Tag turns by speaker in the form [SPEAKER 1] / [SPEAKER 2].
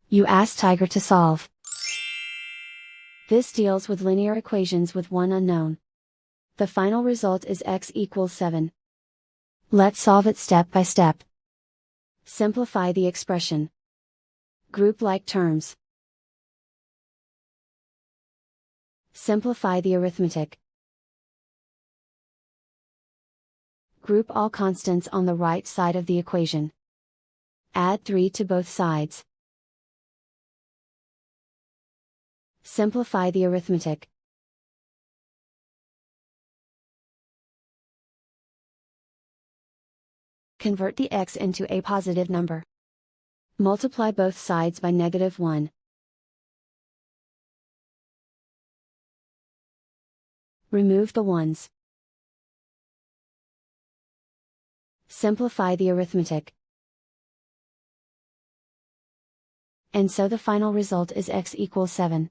[SPEAKER 1] You ask Tiger to solve. This deals with linear equations with one unknown. The final result is x equals 7. Let's solve it step by step. Simplify the expression. Group like terms. Simplify the arithmetic. Group all constants on the right side of the equation. Add 3 to both sides. Simplify the arithmetic. Convert the x into a positive number. Multiply both sides by -1. Remove the ones. Simplify the arithmetic. And so the final result is x equals 7.